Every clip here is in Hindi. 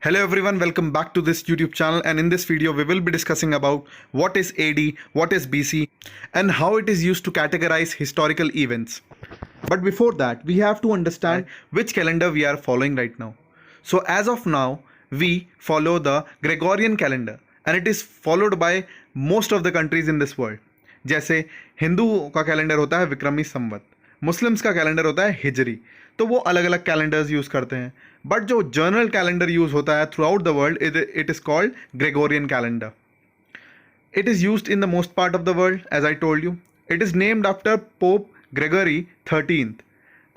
Hello everyone, welcome back to this YouTube channel, and in this video we will be discussing about what is AD, what is BC and how it is used to categorize historical events. But before that, we have to understand which calendar we are following right now. So as of now, we follow the Gregorian calendar and it is followed by most of the countries in this world. जैसे हिंदू का कैलेंडर होता है विक्रमी संवत, मुस्लिम्स का कैलेंडर होता है हिजरी, तो वो अलग अलग कैलेंडर्स यूज़ करते हैं. बट जो जनरल कैलेंडर यूज़ होता है through out the world, it is called Gregorian calendar. It is used in the most part of the world, as I told you. It is named after Pope Gregory 13th.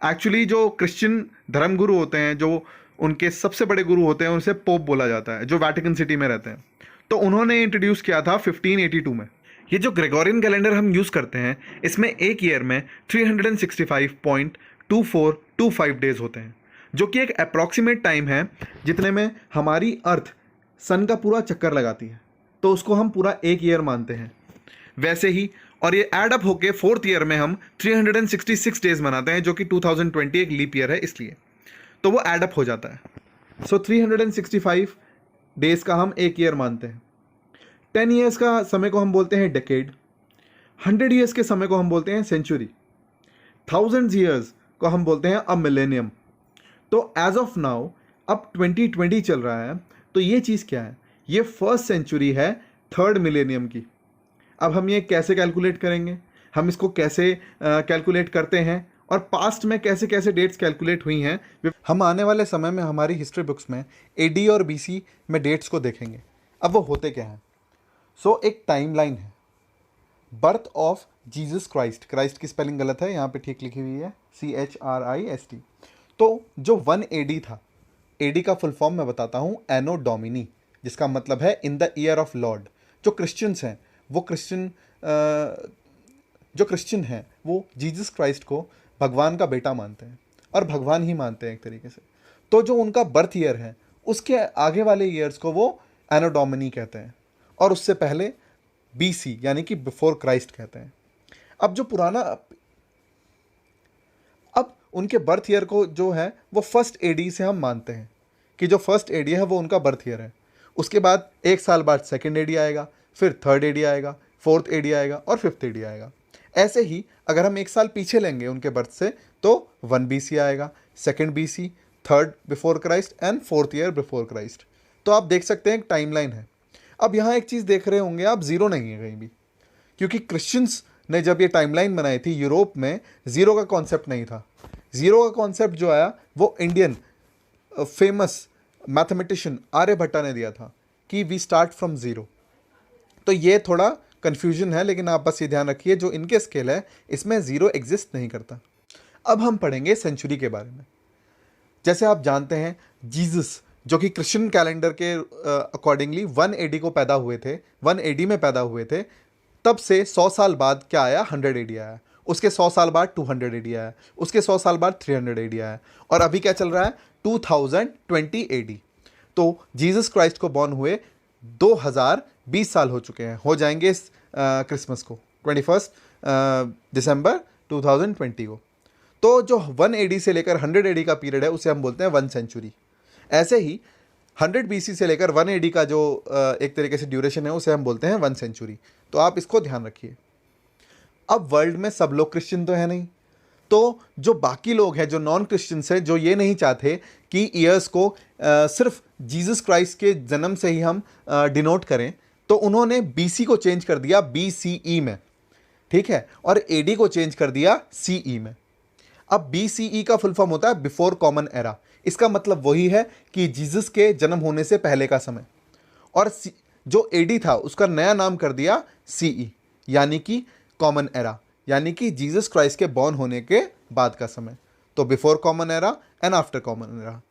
Actually जो क्रिश्चियन धर्मगुरु होते हैं, जो उनके सबसे बड़े गुरु होते हैं, उनसे पोप बोला जाता है, जो वैटिकन सिटी में रहते हैं. तो उन्होंने इंट्रोड्यूस किया था 1582 में. ये जो ग्रेगोरियन कैलेंडर हम यूज़ करते हैं, इसमें एक ईयर में 365.2425 डेज होते हैं, जो कि एक अप्रॉक्सीमेट टाइम है जितने में हमारी अर्थ सन का पूरा चक्कर लगाती है. तो उसको हम पूरा एक ईयर मानते हैं. वैसे ही और ये ऐड अप होके फोर्थ ईयर में हम 366 डेज मनाते हैं, जो कि 2020 एक लीप ईयर है, इसलिए तो वो ऐड अप हो जाता है. सो 365 डेज का हम एक ईयर मानते हैं. 10 ईयर्स का समय को हम बोलते हैं डेकेड. 100 ईयर्स के समय को हम बोलते हैं सेंचुरी. 1000 ईयर्स को हम बोलते हैं अ मिलेनियम. तो एज ऑफ नाउ अब 2020 चल रहा है, तो ये चीज़ क्या है? ये फर्स्ट सेंचुरी है थर्ड मिलेनियम की. अब हम ये कैसे कैलकुलेट करेंगे, हम इसको कैसे कैलकुलेट करते हैं और पास्ट में कैसे कैसे डेट्स कैलकुलेट हुई हैं, हम आने वाले समय में हमारी हिस्ट्री बुक्स में एडी और बीसी में डेट्स को देखेंगे. अब वो होते क्या हैं? सो एक टाइमलाइन है. Birth of Jesus Christ, Christ की स्पेलिंग गलत है, यहाँ पे ठीक लिखी हुई है CHRIST. तो जो 1 AD था, AD का फुल फॉर्म मैं बताता हूँ, एनो डोमिनी, जिसका मतलब है in the year of Lord. जो क्रिश्चियंस हैं वो क्रिश्चियन हैं वो जीसस क्राइस्ट को भगवान का बेटा मानते हैं और भगवान ही मानते हैं एक तरीके से. तो जो उनका बर्थ ईयर है उसके आगे वाले ईयर्स को वो एनो डोमिनी कहते हैं, और उससे पहले BC यानी कि बिफोर क्राइस्ट कहते हैं. अब जो पुराना अब उनके बर्थ ईयर को जो है वो फर्स्ट AD से हम मानते हैं कि जो फर्स्ट AD है वो उनका बर्थ ईयर है. उसके बाद एक साल बाद सेकेंड AD आएगा, फिर थर्ड AD आएगा, फोर्थ AD आएगा और फिफ्थ AD आएगा. ऐसे ही अगर हम एक साल पीछे लेंगे उनके बर्थ से तो 1 BC आएगा, second BC, third before Christ and fourth year before Christ. तो आप देख सकते हैं एक टाइमलाइन है. अब यहाँ एक चीज़ देख रहे होंगे आप, ज़ीरो नहीं है कहीं भी, क्योंकि क्रिश्चियंस ने जब ये टाइमलाइन बनाई थी यूरोप में, ज़ीरो का कॉन्सेप्ट नहीं था. ज़ीरो का कॉन्सेप्ट जो आया वो इंडियन फेमस मैथमेटिशियन आर्यभट्टा ने दिया था कि वी स्टार्ट फ्रॉम ज़ीरो. तो ये थोड़ा कन्फ्यूजन है, लेकिन आप बस ये ध्यान रखिए जो इनके स्केल है इसमें ज़ीरो एग्जिस्ट नहीं करता. अब हम पढ़ेंगे सेंचुरी के बारे में. जैसे आप जानते हैं जीसस जो कि क्रिश्चियन कैलेंडर के अकॉर्डिंगली 1 AD को पैदा हुए थे, 1 AD में पैदा हुए थे. तब से 100 साल बाद क्या आया? 100 AD आया. उसके 100 साल बाद 200 AD आया. उसके 100 साल बाद 300 AD आया. और अभी क्या चल रहा है? 2020 AD. तो जीसस क्राइस्ट को बॉर्न हुए 2020 साल हो चुके हैं, हो जाएंगे इस क्रिसमस को 21 दिसंबर 2020 को. तो जो 1 AD से लेकर 100 AD का पीरियड है उसे हम बोलते हैं 1 सेंचुरी. ऐसे ही 100 BC से लेकर 1 AD का जो एक तरीके से ड्यूरेशन है उसे हम बोलते हैं 1 सेंचुरी. तो आप इसको ध्यान रखिए. अब वर्ल्ड में सब लोग क्रिश्चियन तो है नहीं, तो जो बाकी लोग हैं जो नॉन क्रिश्चियंस हैं, जो ये नहीं चाहते कि ईयर्स को सिर्फ जीसस क्राइस्ट के जन्म से ही हम डिनोट करें, तो उन्होंने BC को चेंज कर दिया BCE में, ठीक है, और AD को चेंज कर दिया CE में. अब BCE का फुल फॉर्म होता है बिफोर कॉमन एरा. इसका मतलब वही है कि जीसस के जन्म होने से पहले का समय. और जो AD था उसका नया नाम कर दिया CE यानी कि कॉमन एरा, यानी कि जीसस क्राइस्ट के बॉर्न होने के बाद का समय. तो before common era and after common era.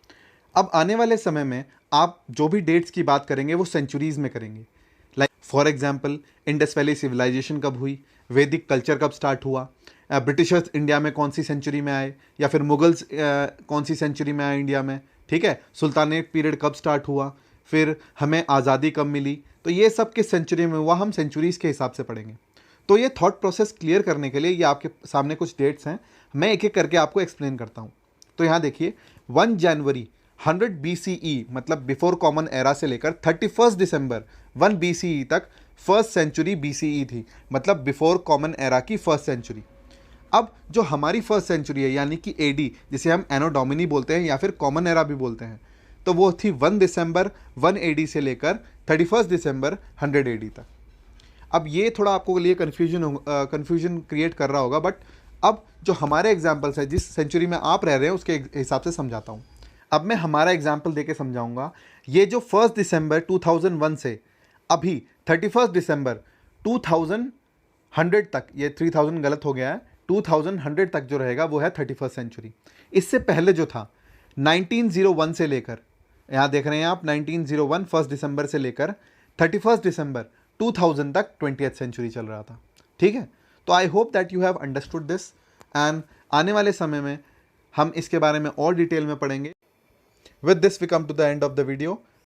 अब आने वाले समय में आप जो भी डेट्स की बात करेंगे वो सेंचुरीज में करेंगे. Like for example Indus valley civilisation कब हुई, वैदिक कल्चर कब स्टार्ट हुआ, ब्रिटिशर्स इंडिया में कौन सी सेंचुरी में आए, या फिर मुगल्स कौन सी सेंचुरी में आए इंडिया में, ठीक है, सुल्तानेट पीरियड कब स्टार्ट हुआ, फिर हमें आज़ादी कब मिली. तो ये सब किस सेंचुरी में हुआ हम सेंचुरीज़ के हिसाब से पढ़ेंगे. तो ये थॉट प्रोसेस क्लियर करने के लिए ये आपके सामने कुछ डेट्स हैं, मैं एक एक करके आपको एक्सप्लेन करता हूँ. तो यहाँ देखिए 1 जनवरी 100 BCE मतलब बिफोर कॉमन एरा से लेकर 31 दिसंबर 1 BCE तक फर्स्ट सेंचुरी BCE थी, मतलब बिफोर कॉमन एरा की फर्स्ट सेंचुरी। अब जो हमारी फर्स्ट सेंचुरी है यानी कि AD, जिसे हम एनो डोमिनी बोलते हैं या फिर कॉमन एरा भी बोलते हैं, तो वो थी 1 दिसंबर 1 AD से लेकर 31 दिसंबर 100 AD तक। अब ये थोड़ा आपको लिए कन्फ्यूजन क्रिएट कर रहा होगा, बट अब जो हमारे एग्जाम्पल्स है, जिस सेंचुरी में आप रह रहे हैं उसके हिसाब से समझाता हूँ। अब मैं हमारा एग्जाम्पल देके समझाऊंगा। ये जो 1 दिसंबर 2001 से अभी 31 दिसंबर 2100 तक, ये 3000 गलत हो गया है, 2100 तक जो रहेगा वो है 31st सेंचुरी। इससे पहले जो था 1901 से लेकर, यहाँ देख रहे हैं आप 1901 1 दिसंबर से लेकर 31 दिसंबर 2000 तक 20th सेंचुरी चल रहा था। ठीक है, तो I hope that you have understood this, and आने वाले समय में हम इसके बारे में और डिटेल में पढ़ेंगे। With this we come to the end of the video.